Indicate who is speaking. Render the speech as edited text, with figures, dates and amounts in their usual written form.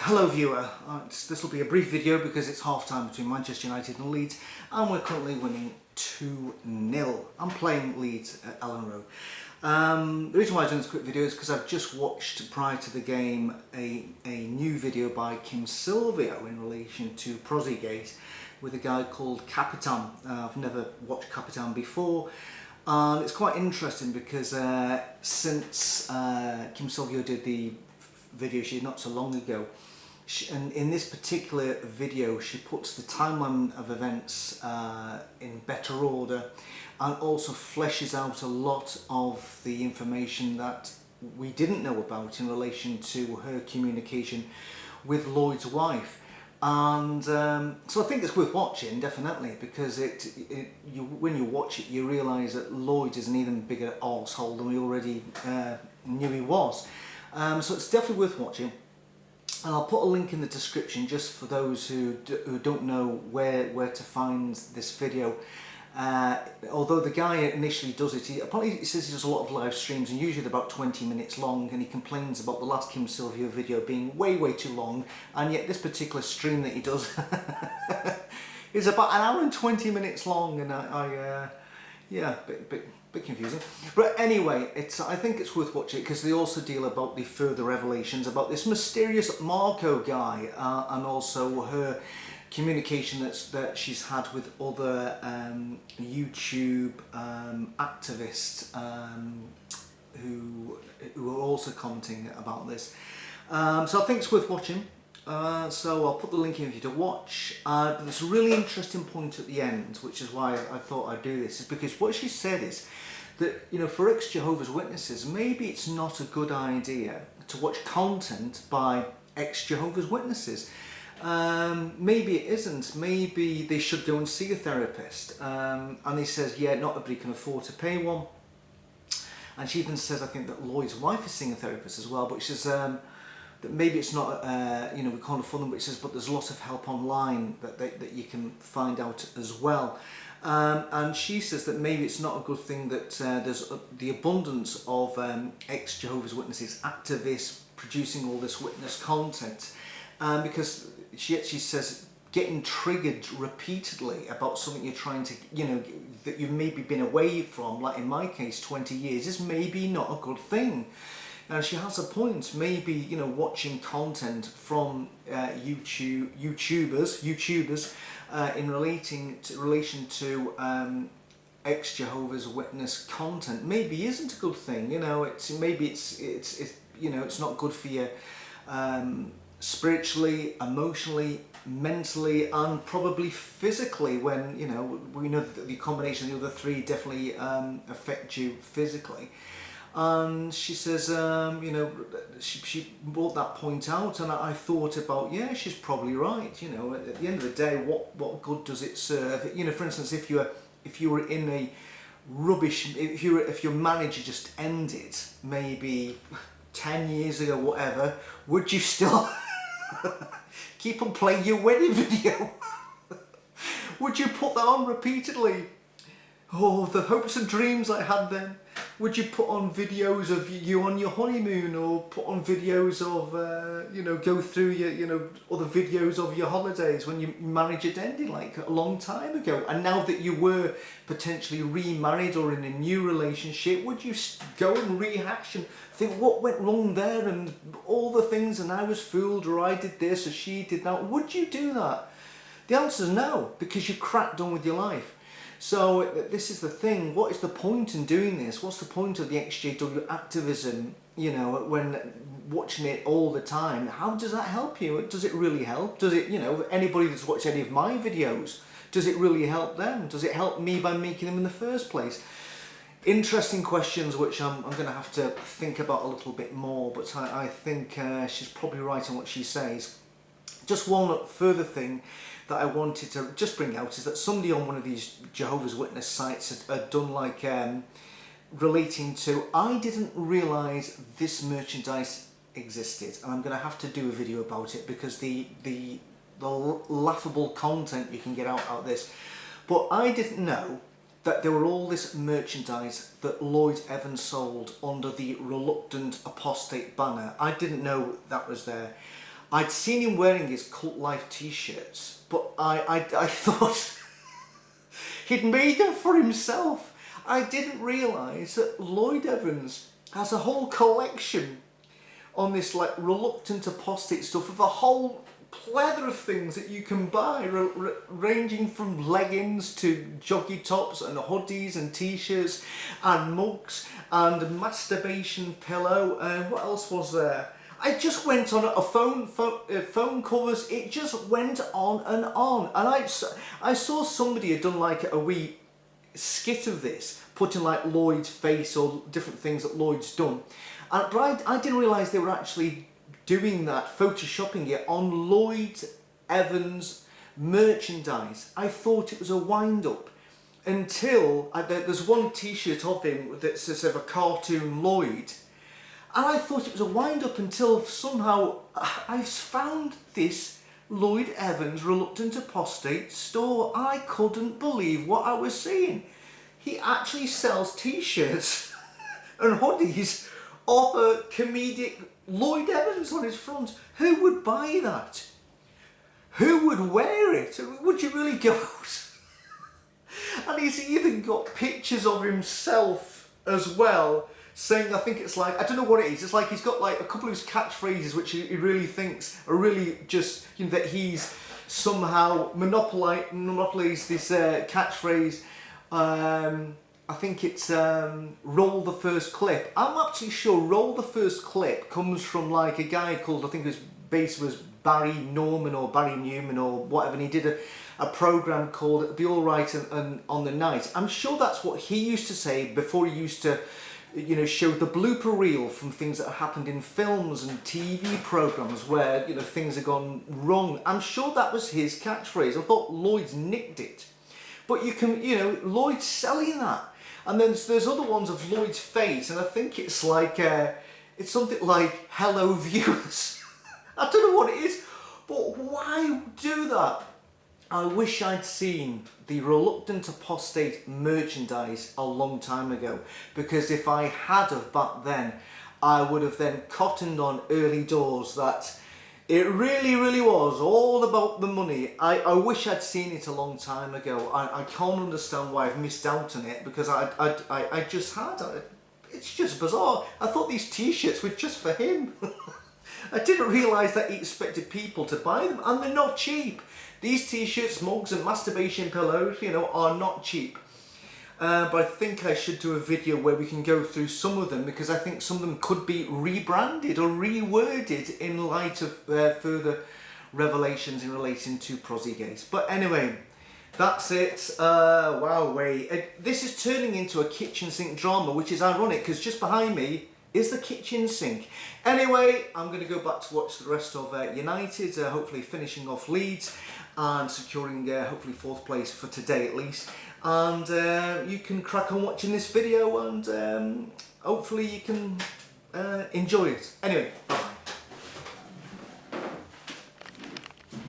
Speaker 1: Hello viewer, this will be a brief video because it's half time between Manchester United and Leeds and we're currently winning 2-0. I'm playing Leeds at Ellen Road. The reason why I'm doing this quick video is because I've just watched prior to the game a new video by Silvio in relation to prozziegate with a guy called Cappytan. I've never watched Cappytan before. And it's quite interesting because since Silvio did the video she did not so long ago, and in this particular video she puts the timeline of events in better order and also fleshes out a lot of the information that we didn't know about in relation to her communication with Lloyd's wife. And so I think it's worth watching, definitely, because when you watch it you realise that Lloyd is an even bigger arsehole than we already knew he was. So it's definitely worth watching, and I'll put a link in the description just for those who don't know where to find this video. Although the guy initially does it, apparently he says he does a lot of live streams and usually they're about 20 minutes long, and he complains about the last Silvio video being way too long, and yet this particular stream that he does is about an hour and 20 minutes long, and yeah, bit confusing. But anyway, I think it's worth watching because they also deal about the further revelations about this mysterious Marco guy and also her communication that she's had with other YouTube activists who are also commenting about this. So I think it's worth watching. So I'll put the link in for you to watch. But there's a really interesting point at the end, which is why I thought I'd do this, is because what she said is that, you know, for ex-Jehovah's Witnesses, maybe it's not a good idea to watch content by ex-Jehovah's Witnesses. Maybe it isn't. Maybe they should go and see a therapist. And he says, yeah, not everybody can afford to pay one. And she even says, I think that Lloyd's wife is seeing a therapist as well, but she says that maybe it's not, you know, we can't afford them, but she says, but there's lots of help online that you can find out as well. And she says that maybe it's not a good thing that there's the abundance of ex-Jehovah's Witnesses activists producing all this witness content, because she says getting triggered repeatedly about something you're trying to, you know, that you've maybe been away from, like in my case 20 years, is maybe not a good thing. And she has a point. Maybe, you know, watching content from YouTubers in relation to ex-Jehovah's Witness content maybe isn't a good thing. You know, maybe it's you know, it's not good for you spiritually, emotionally, mentally, and probably physically. When, you know, we know that the combination of the other three definitely affect you physically. And she says, you know, she brought that point out, and I thought about, yeah, she's probably right. You know, at the end of the day, what good does it serve? You know, for instance, if you were in a rubbish, if your manager just ended maybe 10 years ago, whatever, would you still keep on playing your wedding video? Would you put that on repeatedly? Oh, the hopes and dreams I had then. Would you put on videos of you on your honeymoon, or put on videos of, you know, go through your, you know, other videos of your holidays when your marriage had ended like a long time ago? And now that you were potentially remarried or in a new relationship, would you go and rehash and think what went wrong there and all the things, and I was fooled, or I did this or she did that? Would you do that? The answer is no, because you cracked on with your life. So this is the thing, what is the point in doing this? What's the point of the XJW activism, you know, when watching it all the time? How does that help you? Does it really help? Does it, you know, anybody that's watched any of my videos, does it really help them? Does it help me by making them in the first place? Interesting questions which I'm going to have to think about a little bit more, but I think she's probably right in what she says. Just one further thing that I wanted to just bring out is that somebody on one of these Jehovah's Witness sites had done like relating to, I didn't realise this merchandise existed, and I'm going to have to do a video about it because the laughable content you can get out of this. But I didn't know that there were all this merchandise that Lloyd Evans sold under the Reluctant Apostate banner. I didn't know that was there. I'd seen him wearing his Cult Life t-shirts, but I thought he'd made them for himself. I didn't realise that Lloyd Evans has a whole collection on this like reluctant apostate stuff of a whole plethora of things that you can buy, ranging from leggings to jockey tops and hoodies and t-shirts and mugs and masturbation pillow, and what else was there? I just went on a phone covers. It just went on, and I saw somebody had done like a wee skit of this, putting like Lloyd's face or different things that Lloyd's done, but I didn't realise they were actually doing that, photoshopping it on Lloyd Evans merchandise. I thought it was a wind-up until there's one t-shirt of him that says of a cartoon Lloyd, and I thought it was a wind-up until somehow I found this Lloyd Evans Reluctant Apostate store. I couldn't believe what I was seeing. He actually sells t-shirts and hoodies of a comedic Lloyd Evans on his front. Who would buy that? Who would wear it? Would you really go out? And he's even got pictures of himself as well, saying, I think it's like, I don't know what it is, it's like he's got like a couple of his catchphrases which he really thinks are really just, you know, that he's somehow monopolized this catchphrase. I think it's roll the first clip. I'm actually sure roll the first clip comes from like a guy called, I think his base was Barry Norman or Barry Newman or whatever, and he did a program called It'll Be Alright and on the Night. I'm sure that's what he used to say before he used to, you know, show the blooper reel from things that happened in films and TV programs where, you know, things had gone wrong. I'm sure that was his catchphrase. I thought Lloyd's nicked it. But you can, you know, Lloyd's selling that. And then there's other ones of Lloyd's face, and I think it's like, it's something like, hello viewers. I don't know what it is, but why do that? I wish I'd seen the Reluctant Apostate merchandise a long time ago, because if I had of back then, I would have then cottoned on early doors that it really, really was all about the money. I wish I'd seen it a long time ago. I can't understand why I've missed out on it, because I just had. It's just bizarre. I thought these t-shirts were just for him. I didn't realise that he expected people to buy them, and they're not cheap. These t-shirts, mugs and masturbation pillows, you know, are not cheap. But I think I should do a video where we can go through some of them, because I think some of them could be rebranded or reworded in light of further revelations in relation to prozziegate. But anyway, that's it. Wow, this is turning into a kitchen sink drama, which is ironic because just behind me is the kitchen sink. Anyway, I'm going to go back to watch the rest of United, hopefully finishing off Leeds and securing hopefully 4th place for today at least. And you can crack on watching this video, and hopefully you can enjoy it. Anyway, bye.